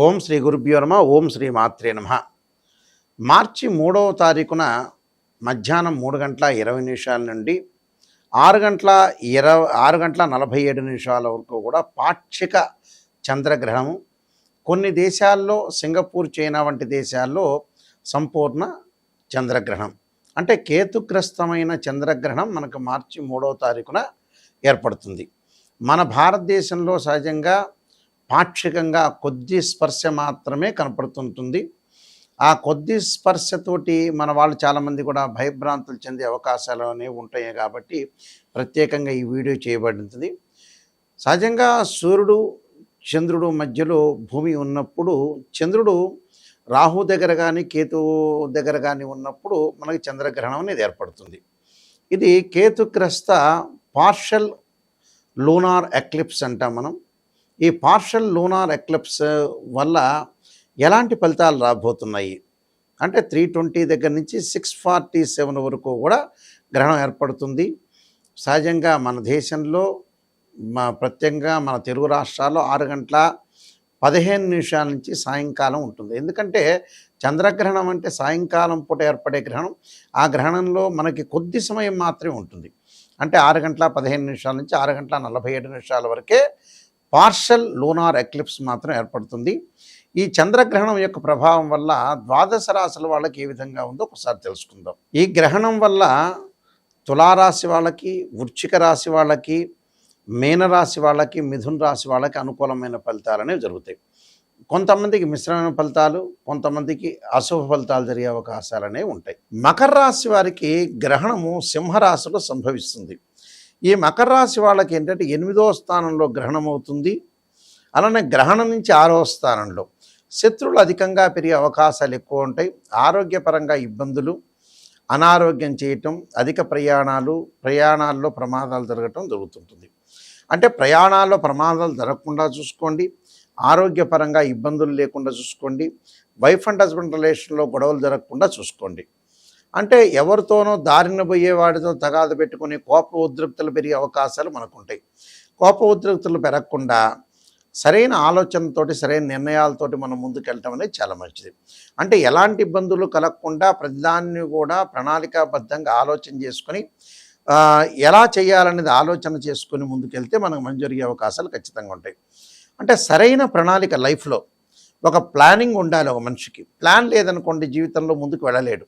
ఓం శ్రీ గురుభ్యో నమ. ఓం శ్రీ మాత్రే నమ. మార్చి 3వ తారీఖున మధ్యాహ్నం 3:20 నుండి 6:47 వరకు కూడా పాక్షిక చంద్రగ్రహణము. కొన్ని దేశాల్లో సింగపూర్, చైనా వంటి దేశాల్లో సంపూర్ణ చంద్రగ్రహణం అంటే కేతుగ్రస్తమైన చంద్రగ్రహణం మనకు మార్చి 3వ తారీఖున ఏర్పడుతుంది. మన భారతదేశంలో సహజంగా పాక్షికంగా కొద్ది స్పర్శ మాత్రమే కనపడుతుంటుంది. ఆ కొద్ది స్పర్శతోటి మన వాళ్ళు చాలామంది కూడా భయభ్రాంతులు చెందే అవకాశాలు అనేవి ఉంటాయి. కాబట్టి ప్రత్యేకంగా ఈ వీడియో చేయబడుతుంది. సహజంగా సూర్యుడు చంద్రుడు మధ్యలో భూమి ఉన్నప్పుడు, చంద్రుడు రాహు దగ్గర కానీ కేతువు దగ్గర కానీ ఉన్నప్పుడు మనకి చంద్రగ్రహణం అనేది ఏర్పడుతుంది. ఇది కేతుగ్రస్త పార్షల్ లూనార్ ఎక్లిప్స్ అంటాం మనం. ఈ పార్షల్ లూనార్ ఎక్లిప్స్ వల్ల ఎలాంటి ఫలితాలు రాబోతున్నాయి అంటే 320 దగ్గర నుంచి 647 వరకు కూడా గ్రహణం ఏర్పడుతుంది. సహజంగా మన దేశంలో ప్రత్యేకంగా మన తెలుగు రాష్ట్రాల్లో 6:15 నుంచి సాయంకాలం ఉంటుంది. ఎందుకంటే చంద్రగ్రహణం అంటే సాయంకాలం పూట ఏర్పడే గ్రహణం. ఆ గ్రహణంలో మనకి కొద్ది సమయం మాత్రమే ఉంటుంది. అంటే 6:15 నుంచి 6:47 వరకే పార్షల్ లూనార్ ఎక్లిప్స్ మాత్రం ఏర్పడుతుంది. ఈ చంద్రగ్రహణం యొక్క ప్రభావం వల్ల ద్వాదశ రాశుల వాళ్ళకి ఏ విధంగా ఉందో ఒకసారి తెలుసుకుందాం. ఈ గ్రహణం వల్ల తులారాశి వాళ్ళకి, వృశ్చిక రాశి వాళ్ళకి, మీనరాశి వాళ్ళకి, మిథున రాశి వాళ్ళకి అనుకూలమైన ఫలితాలు అనేవి జరుగుతాయి. కొంతమందికి మిశ్రమైన ఫలితాలు, కొంతమందికి అశుభ ఫలితాలు జరిగే అవకాశాలు అనేవి ఉంటాయి. మకర రాశి వారికి గ్రహణము సింహరాశిలో సంభవిస్తుంది. ఈ మకర రాశి వాళ్ళకి ఏంటంటే 8వ స్థానంలో గ్రహణం అవుతుంది. అలానే గ్రహణం నుంచి 6వ స్థానంలో శత్రువులు అధికంగా పెరిగే అవకాశాలు ఎక్కువ ఉంటాయి. ఆరోగ్యపరంగా ఇబ్బందులు, అనారోగ్యం చేయటం, అధిక ప్రయాణాల్లో ప్రమాదాలు జరగటం జరుగుతుంటుంది. అంటే ప్రయాణాల్లో ప్రమాదాలు జరగకుండా చూసుకోండి, ఆరోగ్యపరంగా ఇబ్బందులు లేకుండా చూసుకోండి, వైఫ్ అండ్ హస్బెండ్ రిలేషన్లో గొడవలు జరగకుండా చూసుకోండి. అంటే ఎవరితోనో దారిన పోయేవాడితో తగాదు పెట్టుకుని కోప ఉద్రిక్తలు పెరిగే అవకాశాలు మనకుంటాయి. కోప ఉద్రిక్తలు పెరగకుండా సరైన ఆలోచనతోటి, సరైన నిర్ణయాలతోటి మనం ముందుకెళ్ళటం అనేది చాలా మంచిది. అంటే ఎలాంటి ఇబ్బందులు కలగకుండా ప్రతిదాన్ని కూడా ప్రణాళికాబద్ధంగా ఆలోచన చేసుకొని ఎలా చేయాలనేది ఆలోచన చేసుకొని ముందుకెళ్తే మనకు మంచి జరిగే అవకాశాలు ఖచ్చితంగా ఉంటాయి. అంటే సరైన ప్రణాళిక లైఫ్లో ఒక ప్లానింగ్ ఉండాలి. ఒక మనిషికి ప్లాన్ లేదనుకోండి జీవితంలో ముందుకు వెళ్ళలేడు.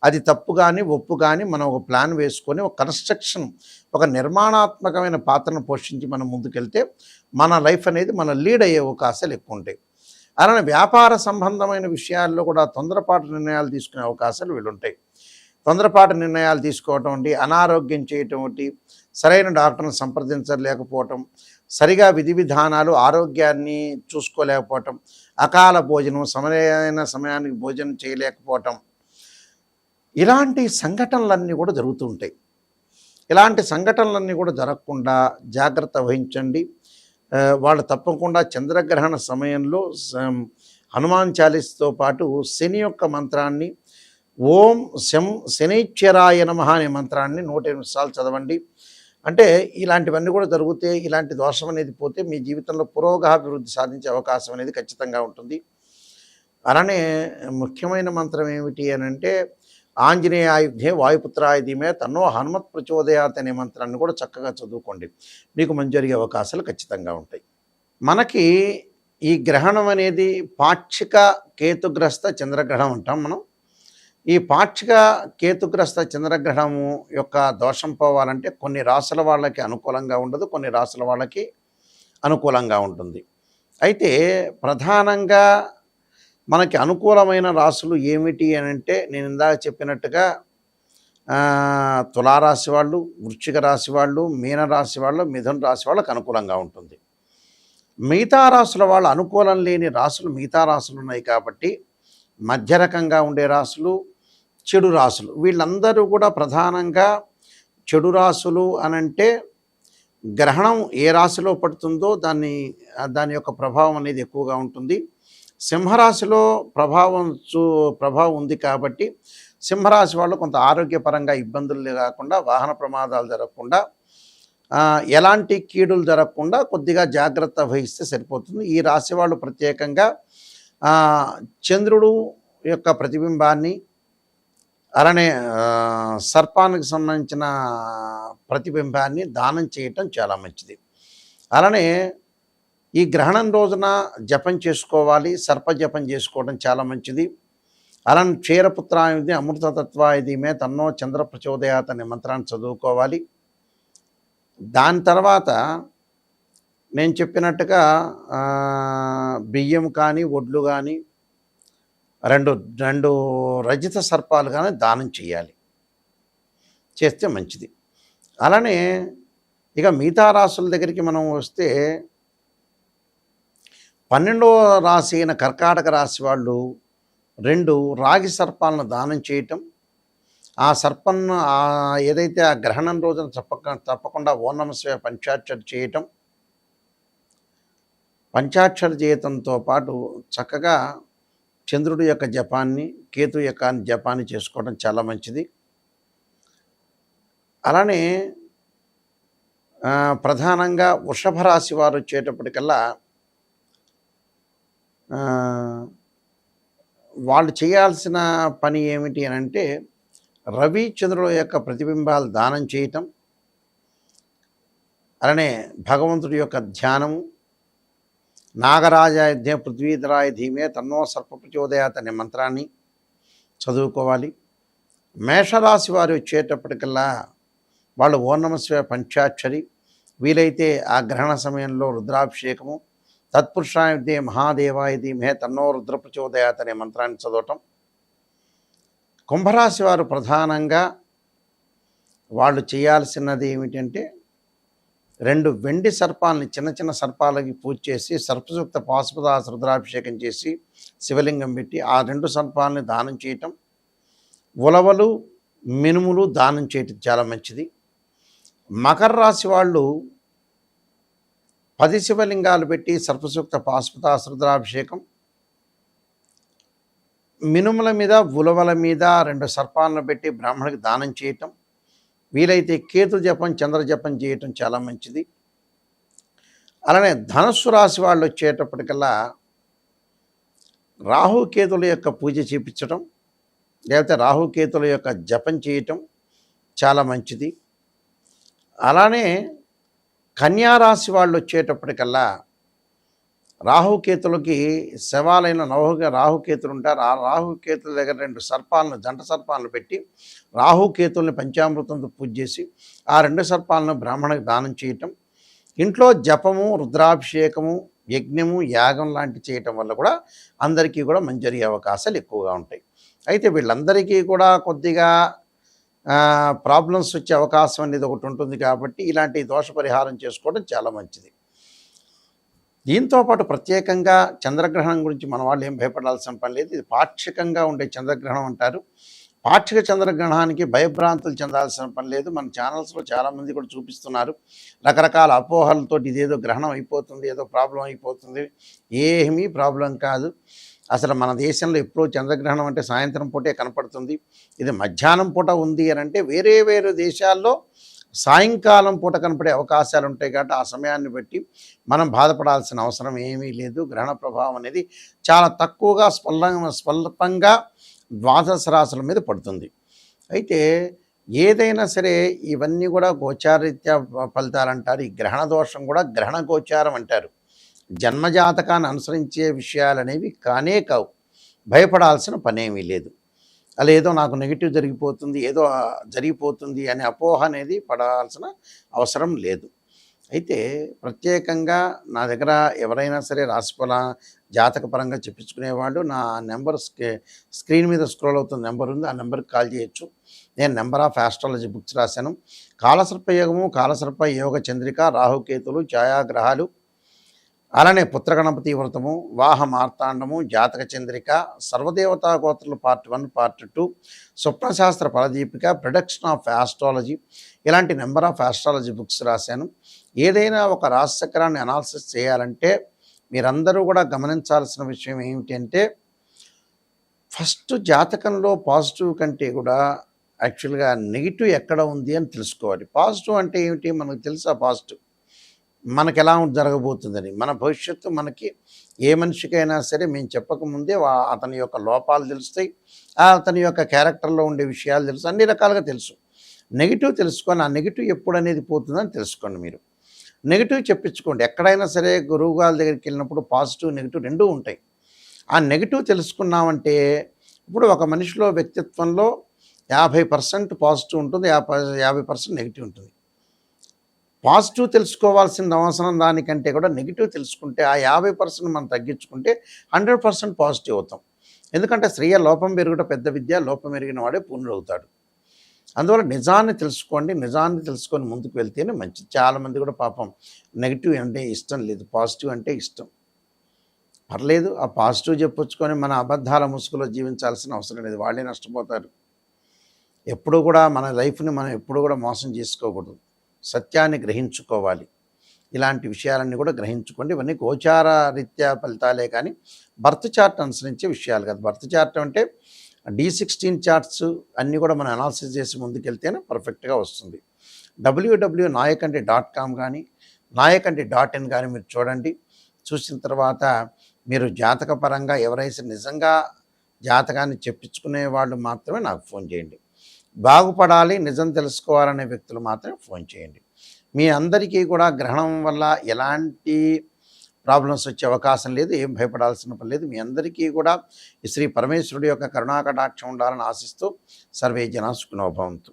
అది తప్పు కానీ ఒప్పు కానీ మనం ఒక ప్లాన్ వేసుకొని ఒక కన్స్ట్రక్షన్, ఒక నిర్మాణాత్మకమైన పాత్రను పోషించి మనం ముందుకెళ్తే మన లైఫ్ అనేది మన లీడ్ అయ్యే అవకాశాలు ఎక్కువ ఉంటాయి. అలానే వ్యాపార సంబంధమైన విషయాల్లో కూడా తొందరపాటు నిర్ణయాలు తీసుకునే అవకాశాలు వీళ్ళుంటాయి. తొందరపాటు నిర్ణయాలు తీసుకోవటం వంటి, అనారోగ్యం చేయటం వంటి, సరైన డాక్టర్ని సంప్రదించలేకపోవటం, సరిగా విధి విధానాలు, ఆరోగ్యాన్ని చూసుకోలేకపోవటం, అకాల భోజనం, సరైన సమయానికి భోజనం చేయలేకపోవటం, ఇలాంటి సంఘటనలన్నీ కూడా జరుగుతూ ఉంటాయి. ఇలాంటి సంఘటనలన్నీ కూడా జరగకుండా జాగ్రత్త వహించండి. వాళ్ళు తప్పకుండా చంద్రగ్రహణ సమయంలో హనుమాన్ చాలీస్తో పాటు శని యొక్క మంత్రాన్ని, ఓం శనైశ్చరాయ నమః అనే మంత్రాన్ని 108 సార్లు చదవండి. అంటే ఇలాంటివన్నీ కూడా జరిగితే, ఇలాంటి దోషం అనేది పోతే మీ జీవితంలో పురోగతి సాధించే అవకాశం అనేది ఖచ్చితంగా ఉంటుంది. అలానే ముఖ్యమైన మంత్రం ఏమిటి అని అంటే ఆంజనేయాయుధే వాయుపుత్రాయ ధీమే తన్నో హనుమత్ ప్రచోదయాత్ అనే మంత్రాన్ని కూడా చక్కగా చదువుకోండి. మీకు మంచి జరిగే అవకాశాలు ఖచ్చితంగా ఉంటాయి. మనకి ఈ గ్రహణం అనేది పాక్షిక కేతుగ్రస్త చంద్రగ్రహణం అంటాం మనం. ఈ పాక్షిక కేతుగ్రస్త చంద్రగ్రహణము యొక్క దోషం పోవాలంటే కొన్ని రాశుల వాళ్ళకి అనుకూలంగా ఉండదు, కొన్ని రాశుల వాళ్ళకి అనుకూలంగా ఉంటుంది. అయితే ప్రధానంగా మనకి అనుకూలమైన రాశులు ఏమిటి అని అంటే నేను ఇందాక చెప్పినట్టుగా తులారాశి వాళ్ళు, వృశ్చిక రాశి వాళ్ళు, మీనరాశి వాళ్ళు, మిథున రాశి వాళ్ళకి అనుకూలంగా ఉంటుంది. మిగతా రాశుల వాళ్ళు అనుకూలం లేని రాశులు మిగతా రాశులు ఉన్నాయి. కాబట్టి మధ్య రకంగా ఉండే రాశులు, చెడు రాశులు, వీళ్ళందరూ కూడా ప్రధానంగా చెడు రాశులు అనంటే గ్రహణం ఏ రాశిలో పడుతుందో దాని యొక్క ప్రభావం అనేది ఎక్కువగా ఉంటుంది. సింహరాశిలో ప్రభావం ఉంది కాబట్టి సింహరాశి వాళ్ళు కొంత ఆరోగ్యపరంగా ఇబ్బందులు కాకుండా, వాహన ప్రమాదాలు జరగకుండా, ఎలాంటి కీడులు జరగకుండా కొద్దిగా జాగ్రత్త వహిస్తే సరిపోతుంది. ఈ రాశి వాళ్ళు ప్రత్యేకంగా ఆ, చంద్రుడు యొక్క ప్రతిబింబాన్ని అలానే సర్పానికి సంబంధించిన ప్రతిబింబాన్ని దానం చేయటం చాలా మంచిది. అలానే ఈ గ్రహణం రోజున జపం చేసుకోవాలి, సర్ప జపం చేసుకోవడం చాలా మంచిది. అలానే క్షీరపుత్రాయుధి అమృతతత్వాయుధిమే తన్నో చంద్ర ప్రచోదయాత్ అనే మంత్రాన్ని చదువుకోవాలి. దాని తర్వాత నేను చెప్పినట్టుగా బియ్యం కానీ వడ్లు కానీ రెండు రెండు రజిత సర్పాలు కానీ దానం చేయాలి, చేస్తే మంచిది. అలానే ఇక మిగతా రాసుల దగ్గరికి మనం వస్తే 12వ రాశి అయిన కర్కాటక రాశి వాళ్ళు 2 రాగి సర్పాలను దానం చేయటం, ఆ సర్పంను ఏదైతే ఆ గ్రహణం రోజున తప్పకుండా ఓం నమః శివాయ పంచాక్షరి చేయటం, పంచాక్షరి చేయటంతో పాటు చక్కగా చంద్రుడి యొక్క జపాన్ని, కేతు యొక్క జపాన్ని చేసుకోవడం చాలా మంచిది. అలానే ప్రధానంగా వృషభ రాశి వారు వచ్చేటప్పటికల్లా వాళ్ళు చేయాల్సిన పని ఏమిటి అని అంటే రవి చంద్రుల యొక్క ప్రతిబింబాలు దానం చేయటం, అలానే భగవంతుడి యొక్క ధ్యానము, నాగరాజాయుధ్య పృథ్వీధరాయ ధీమే తన్నో సర్ప ప్రచోదయాత్ అనే మంత్రాన్ని చదువుకోవాలి. మేషరాశి వారు వచ్చేటప్పటికల్లా వాళ్ళు ఓం నమః శివాయ పంచాక్షరి, వీలైతే ఆ గ్రహణ సమయంలో రుద్రాభిషేకము, తత్పురుషాయ విద్యే మహాదేవాయ ధీమహి తన్నో రుద్ర ప్రచోదయాత్ అనే మంత్రాన్ని చదవటం. కుంభరాశి వారు ప్రధానంగా వాళ్ళు చేయాల్సినది ఏమిటంటే 2 వెండి సర్పాలని చిన్న చిన్న సర్పాలకి పూజ చేసి సర్పసూక్త పాశుపదాస రుద్రాభిషేకం చేసి శివలింగం పెట్టి ఆ 2 సర్పాలని దానం చేయటం, ఉలవలు మినుములు దానం చేయటం చాలా మంచిది. మకర రాశి వాళ్ళు 10 శివలింగాలు పెట్టి సర్పసూక్త పాశుపదాస రుద్రాభిషేకం, మినుముల మీద ఉలవల మీద 2 సర్పాలను పెట్టి బ్రాహ్మణుడికి దానం చేయటం, వీలైతే కేతు జపం చంద్ర జపం చేయటం చాలా మంచిది. అలానే ధనస్సు రాశి వాళ్ళు వచ్చేటప్పటికల్లా రాహుకేతుల యొక్క పూజ చేయించటం, లేకపోతే రాహుకేతుల యొక్క జపం చేయటం చాలా మంచిది. అలానే కన్యారాశి వాళ్ళు వచ్చేటప్పటికల్లా రాహుకేతులకి శవాలైన రాహుకేతులు ఉంటారు. ఆ రాహుకేతుల దగ్గర 2 సర్పాలను జంట సర్పాలను పెట్టి రాహుకేతుల్ని పంచామృతంతో పూజ చేసి ఆ 2 సర్పాలను బ్రాహ్మణుడికి దానం చేయటం, ఇంట్లో జపము, రుద్రాభిషేకము, యజ్ఞము, యాగం లాంటి చేయటం వల్ల కూడా అందరికీ కూడా మంచి జరిగే అవకాశాలు ఎక్కువగా ఉంటాయి. అయితే వీళ్ళందరికీ కూడా కొద్దిగా ప్రాబ్లమ్స్ వచ్చే అవకాశం అనేది ఒకటి ఉంటుంది కాబట్టి ఇలాంటి దోష పరిహారం చేసుకోవడం చాలా మంచిది. దీంతోపాటు ప్రత్యేకంగా చంద్రగ్రహణం గురించి మన వాళ్ళు ఏం భయపడాల్సిన పని లేదు. ఇది పాక్షికంగా ఉండే చంద్రగ్రహణం అంటారు. పాక్షిక చంద్రగ్రహణానికి భయభ్రాంతులు చెందాల్సిన పని లేదు. మన ఛానల్స్లో చాలామంది కూడా చూపిస్తున్నారు రకరకాల అపోహలతో, ఇదేదో గ్రహణం అయిపోతుంది, ఏదో ప్రాబ్లం అయిపోతుంది. ఏమీ ప్రాబ్లం కాదు. అసలు మన దేశంలో ఎప్పుడూ చంద్రగ్రహణం అంటే సాయంత్రం పూటే కనపడుతుంది. ఇది మధ్యాహ్నం పూట ఉంది అని అంటే వేరే వేరే దేశాల్లో సాయంకాలం పూట కనపడే అవకాశాలు ఉంటాయి. కాబట్టి ఆ సమయాన్ని బట్టి మనం బాధపడాల్సిన అవసరం ఏమీ లేదు. గ్రహణ ప్రభావం అనేది చాలా తక్కువగా స్వల్పంగా ద్వాదశ రాశుల మీద పడుతుంది. అయితే ఏదైనా సరే ఇవన్నీ కూడా గోచారీత్యా ఫలితాలు అంటారు. ఈ గ్రహణ దోషం కూడా గ్రహణ గోచారం అంటారు. జన్మజాతకాన్ని అనుసరించే విషయాలు అనేవి కానే కావు. భయపడాల్సిన పనేమీ లేదు. అలా ఏదో నాకు నెగిటివ్ జరిగిపోతుంది అనే అపోహ అనేది పడాల్సిన అవసరం లేదు. అయితే ప్రత్యేకంగా నా దగ్గర ఎవరైనా సరే రాశిఫల జాతకపరంగా చెప్పించుకునేవాళ్ళు నా నెంబర్ స్క్రీన్ మీద స్క్రోల్ అవుతున్న నెంబర్ ఉంది, ఆ నెంబర్కి కాల్ చేయొచ్చు. నేను నెంబర్ ఆఫ్ ఆస్ట్రాలజీ బుక్స్ రాశాను. కాలసర్ప యోగము, కాలసర్ప యోగ చంద్రిక, రాహుకేతులు, ఛాయాగ్రహాలు, అలానే పుత్రగణపతి వ్రతము, వాహ మార్తాండము, జాతక చంద్రిక, సర్వదేవతా గోత్రులు part 1 part 2, Swapnashastra Phaladipika, production of astrology, ఇలాంటి నెంబర్ ఆఫ్ ఆస్ట్రాలజీ బుక్స్ రాశాను. ఏదైనా ఒక రాశి చక్రాన్ని అనాలిసిస్ చేయాలంటే మీరందరూ కూడా గమనించాల్సిన విషయం ఏమిటంటే ఫస్ట్ జాతకంలో పాజిటివ్ కంటే కూడా యాక్చువల్గా నెగిటివ్ ఎక్కడ ఉంది అని తెలుసుకోవాలి. పాజిటివ్ అంటే ఏమిటి మనకు తెలుసా? పాజిటివ్ మనకెలా జరగబోతుందని. మన భవిష్యత్తు మనకి ఏ మనిషికైనా సరే మేము చెప్పకముందే అతని యొక్క లోపాలు తెలుస్తాయి. అతని యొక్క క్యారెక్టర్‌లో ఉండే విషయాలు తెలుసు. అన్ని రకాలుగా తెలుసు. నెగెటివ్ తెలుసుకొని ఆ నెగెటివ్ ఎప్పుడనేది పోతుందని తెలుసుకోండి మీరు. నెగెటివ్ చెప్పించుకోండి. ఎక్కడైనా సరే గురువు గారి దగ్గరికెళ్ళినప్పుడు పాజిటివ్, నెగెటివ్ రెండూ ఉంటాయి. ఆ నెగెటివ్ తెలుసుకున్నామంటే ఇప్పుడు ఒక మనిషిలో వ్యక్తిత్వంలో 50% పాజిటివ్ ఉంటుంది. 50% నెగెటివ్ ఉంటుంది. పాజిటివ్ తెలుసుకోవాల్సిన అవసరం దానికంటే కూడా నెగిటివ్ తెలుసుకుంటే ఆ 50% మనం తగ్గించుకుంటే 100% పాజిటివ్ అవుతాం. ఎందుకంటే స్త్రీయ లోపం పెరుగుట పెద్ద విద్య, లోపం ఎరిగిన వాడే పూర్ణుడవుతాడు. అందువల్ల నిజాన్ని తెలుసుకోండి. నిజాన్ని తెలుసుకొని ముందుకు వెళ్తేనే మంచిది. చాలామంది కూడా పాపం నెగిటివ్ అంటే ఇష్టం లేదు, పాజిటివ్ అంటే ఇష్టం. పర్లేదు, ఆ పాజిటివ్ చెప్పొచ్చుకొని మన అబద్ధాల ముసుగులో జీవించాల్సిన అవసరం లేదు. వాళ్ళే నష్టపోతారు. ఎప్పుడు కూడా మన లైఫ్ని మనం ఎప్పుడు కూడా మోసం చేసుకోకూడదు. సత్యాన్ని గ్రహించుకోవాలి. ఇలాంటి విషయాలన్నీ కూడా గ్రహించుకోండి. ఇవన్నీ గోచార రీత్యా ఫలితాలే కానీ బర్త్ చార్ట్ అనుసరించే విషయాలు కాదు. బర్త్ చార్ట్ అంటే D16 చార్ట్స్ అన్నీ కూడా మనం అనాలిసిస్ చేసి ముందుకెళ్తేనే పర్ఫెక్ట్గా వస్తుంది. www.nayakanti.com కానీ nayakanti.in కానీ మీరు చూడండి. చూసిన తర్వాత మీరు జాతకపరంగా ఎవరైతే నిజంగా జాతకాన్ని చెప్పించుకునే వాళ్ళు మాత్రమే నాకు ఫోన్ చేయండి. బాగుపడాలి, నిజం తెలుసుకోవాలనే వ్యక్తులు మాత్రమే ఫోన్ చేయండి. మీ అందరికీ కూడా గ్రహణం వల్ల ఎలాంటి ప్రాబ్లమ్స్ వచ్చే అవకాశం లేదు. ఏం భయపడాల్సిన పని లేదు. మీ అందరికీ కూడా ఈ శ్రీ పరమేశ్వరుడి యొక్క కరుణాకటాక్షం ఉండాలని ఆశిస్తూ సర్వే జనా సుఖినో భవంతు.